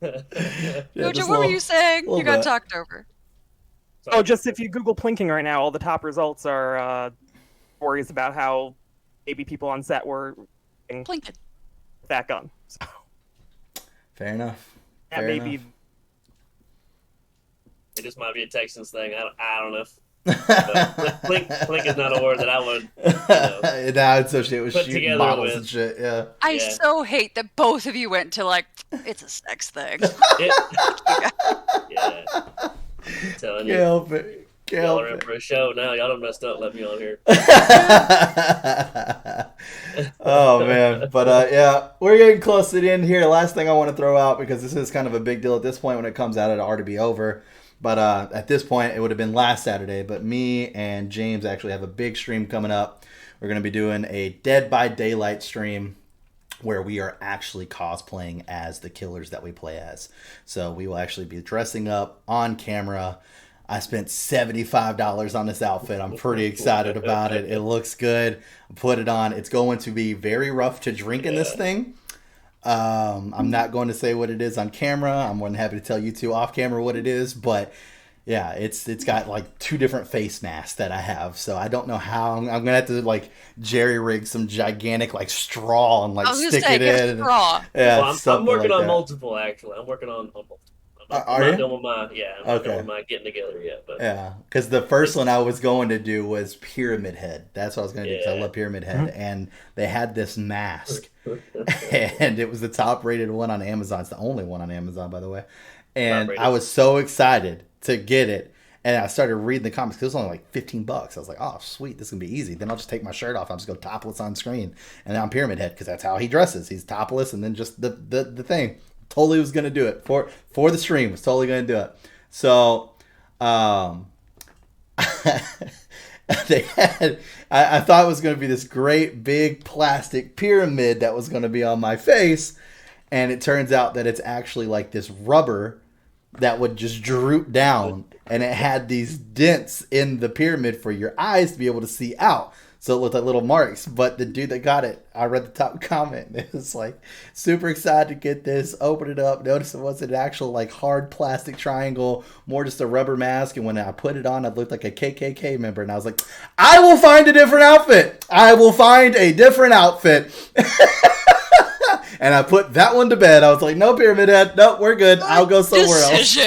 JoJo, what were you saying? You got talked over. Oh, just if you Google plinking right now, all the top results are stories about how maybe people on set were plinking that gun. So, fair enough. That may be. It just might be a Texans thing. I don't know. But plink is not a word that I would associate with shooting bottles and shit. Yeah. I so hate that both of you went to like it's a sex thing. Yeah. Telling you. Can't help it. Y'all are in for a show now. Y'all done messed up. Let me on here. Oh man, but yeah, we're getting close to the end here. Last thing I want to throw out, because this is kind of a big deal at this point when it comes out, it'll already be over. But at this point, it would have been last Saturday. But me and James actually have a big stream coming up. We're going to be doing a Dead by Daylight stream where we are actually cosplaying as the killers that we play as. So we will actually be dressing up on camera. I spent $75 on this outfit. I'm pretty excited about it. It looks good. Put it on. It's going to be very rough to drink in this thing. I'm not going to say what it is on camera. I'm more than happy to tell you two off camera what it is, but yeah, it's got like 2 different face masks that I have. So I don't know how I'm gonna have to like jerry rig some gigantic like straw and like stick it in. Straw. Yeah, well, I'm working on multiple actually. I'm working on multiple. I'm not done with my done with my getting together yet. But yeah, because the first one I was going to do was Pyramid Head. That's what I was going to do because I love Pyramid Head, and they had this mask, and it was the top rated one on Amazon. It's the only one on Amazon, by the way. And I was so excited to get it, and I started reading the comments because it was only like $15. I was like, oh sweet, this is gonna be easy. Then I'll just take my shirt off. I'll just go topless on screen, and then I'm Pyramid Head because that's how he dresses. He's topless, and then just the thing. Totally was gonna do it for the stream. Was totally gonna do it. So, they had. I thought it was gonna be this great big plastic pyramid that was gonna be on my face, and it turns out that it's actually like this rubber that would just droop down, and it had these dents in the pyramid for your eyes to be able to see out. So it looked like little marks, but the dude that got it, I read the top comment, and it was like, super excited to get this, open it up, notice it wasn't an actual like hard plastic triangle, more just a rubber mask, and when I put it on, I looked like a KKK member, and I was like, I will find a different outfit! I will find a different outfit! And I put that one to bed. I was like, no, Pyramid Head, no, we're good, I'll go somewhere else.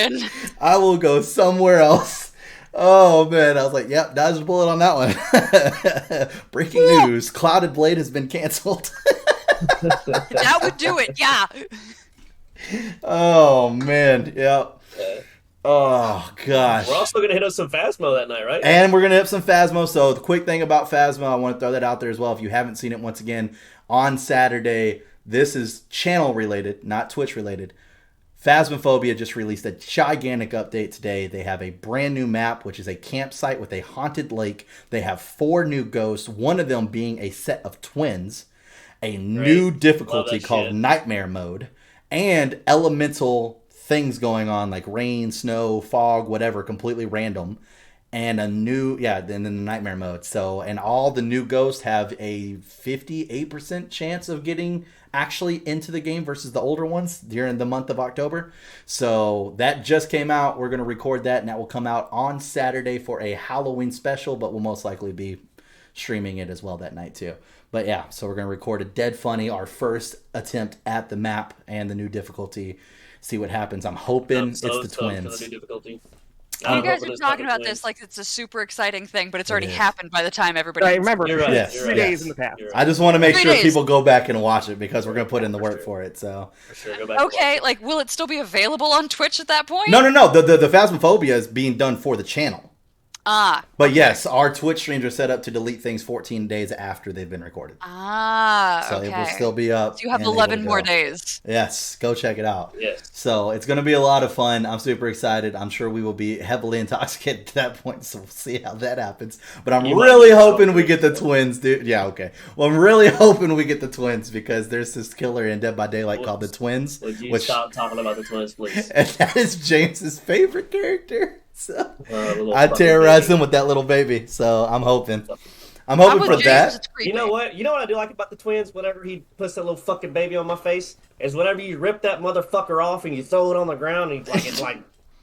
I will go somewhere else. Oh man, I was like, yep, dodged a bullet on that one. Breaking news, Clouded Blade has been canceled. That would do it, yeah. Oh man, yep. Oh gosh. We're also gonna hit up some Phasmo that night, right? And we're gonna hit up some Phasmo. So the quick thing about Phasmo, I want to throw that out there as well. If you haven't seen it, once again, on Saturday, this is channel related, not Twitch related. Phasmophobia just released a gigantic update today. They have a brand new map, which is a campsite with a haunted lake. They have 4 new ghosts, one of them being a set of twins, a new difficulty called Nightmare Mode, and elemental things going on like rain, snow, fog, whatever, completely random. And a new, then the Nightmare Mode. So, and all the new ghosts have a 58% chance of getting actually into the game versus the older ones during the month of October. So that just came out. We're going to record that, and that will come out on Saturday for a Halloween special, but we'll most likely be streaming it as well that night too. But yeah, so we're going to record a Dead Funny, our first attempt at the map and the new difficulty. See what happens. I'm hoping it's the twins. You guys hoping are it's talking not about the this like it's a super exciting thing, but it's It already is. happened by the time everybody. Right, can remember, You're right. Yes, You're 3 right. days in the past. You're I right. just want to make 3 sure days. people go back and watch it because we're going to put in the For work sure. for it. So For sure. Go back. And Okay, watch it. like will it still be available on Twitch at that point? no. The Phasmophobia is being done for the channel. Ah. But yes, our Twitch streams are set up to delete things 14 days after they've been recorded. Ah. So Okay. it will still be up. So you have and able 11 to more go. days. Yes, go check it out. Yes. So it's going to be a lot of fun. I'm super excited. I'm sure we will be heavily intoxicated to that point, so we'll see how that happens. But I'm You might really get hoping we something, get the so. twins, dude. Yeah, okay. Well, I'm really hoping we get the twins because there's this killer in Dead by Daylight called the Twins, Would you which stop talking about the twins, please? and that is James's favorite character. So Little I fucking terrorize baby. him with that little baby. So I'm hoping I'm for with James, that. it's creepy. You know what? You know what I do like about the twins? Whenever he puts that little fucking baby on my face, is whenever you rip that motherfucker off and you throw it on the ground and it's like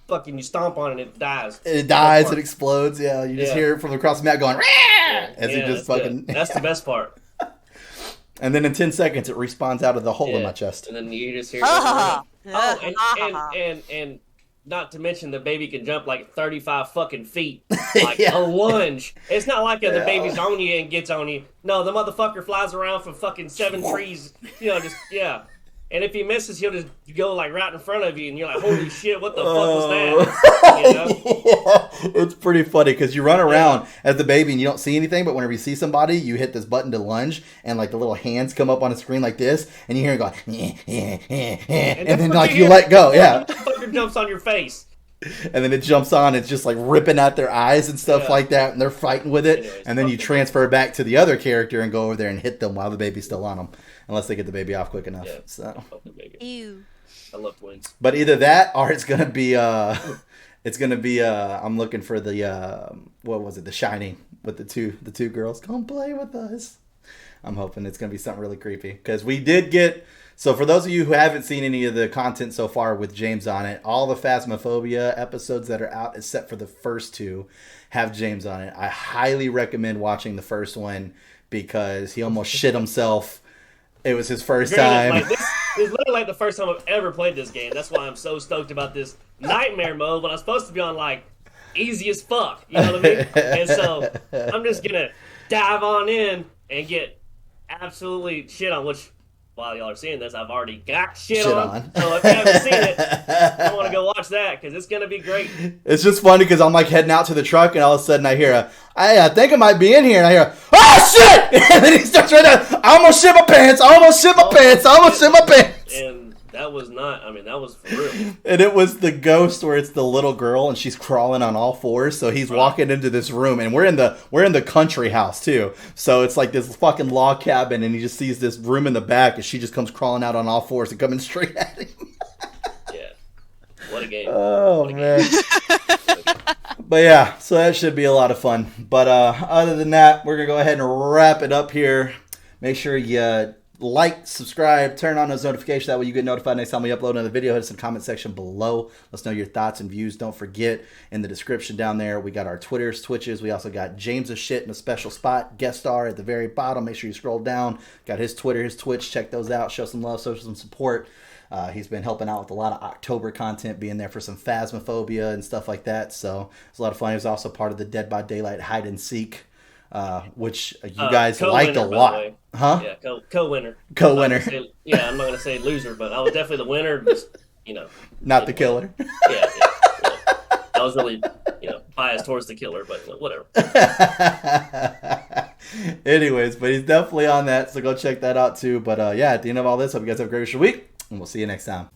fucking you stomp on it and it dies. It dies, it explodes. Yeah, you just Yeah. hear it from across the map going, Yeah, as it just that's fucking. good. That's the best part. And then in 10 seconds, it respawns out of the hole in Yeah. my chest. And then you just hear. Ah. Oh, and not to mention the baby can jump like 35 fucking feet, like Yeah. a lunge. It's not like the Yeah. baby's on you and gets on you. No, the motherfucker flies around from fucking 7 trees. Just yeah. And if he misses, he'll just go like right in front of you, and you're like, "Holy shit, what the fuck was that?" You know? Yeah, it's pretty funny because you run around as the baby and you don't see anything, but whenever you see somebody, you hit this button to lunge, and like the little hands come up on the screen like this, and you hear it go, and then like you let go, yeah, The motherfucker jumps on your face. and then it jumps on, it's just like ripping at their eyes and stuff Yeah. like that, and they're fighting with it, Anyways, and then you fucking- transfer back to the other character and go over there and hit them while the baby's still on them, unless they get the baby off quick enough. Yeah. So. Fucking baby. Ew. I love twins. But either that or it's gonna be I'm looking for the what was it, The Shining with the two girls. Come play with us. I'm hoping it's gonna be something really creepy because we did get. So for those of you who haven't seen any of the content so far with James on it, all the Phasmophobia episodes that are out, except for the first 2, have James on it. I highly recommend watching the first one because he almost shit himself. It was his first time. Like, this is literally like the first time I've ever played this game. That's why I'm so stoked about this nightmare mode when I'm supposed to be on like easy as fuck. You know what I mean? And so I'm just gonna dive on in and get absolutely shit on. Which while y'all are seeing this, I've already got shit on. So if you haven't seen it, I want to go watch that because it's gonna be great. It's just funny because I'm like heading out to the truck and all of a sudden I hear I think I might be in here, and I hear, oh shit! And then he starts right there, I almost shit my pants, I almost shit my pants. And that was not. I mean, that was for real. And it was the ghost where it's the little girl and she's crawling on all fours. So he's walking into this room, and we're in the country house too. So it's like this fucking log cabin, and he just sees this room in the back, and she just comes crawling out on all fours and coming straight at him. Yeah. What a game. Oh What a man. game. But yeah, so that should be a lot of fun. But other than that, we're gonna go ahead and wrap it up here. Make sure you like, subscribe, turn on those notifications. That way you get notified next time we upload another video. Hit us in the comment section below. Let us know your thoughts and views. Don't forget, in the description down there, we got our Twitters, Twitches. We also got James's shit in a special spot. Guest star at the very bottom. Make sure you scroll down. Got his Twitter, his Twitch. Check those out. Show some love, show some support. He's been helping out with a lot of October content, being there for some Phasmophobia and stuff like that. So it's a lot of fun. He was also part of the Dead by Daylight hide and seek, which you guys liked a co-winner, by the lot. way. Huh? Yeah, co-winner. Co-winner. Yeah, I'm not gonna say loser, but I was definitely the winner. Just Not the killer. Yeah. I was really biased towards the killer, but whatever. Anyways, but he's definitely on that, so go check that out too. But yeah, at the end of all this, hope you guys have a great week, and we'll see you next time.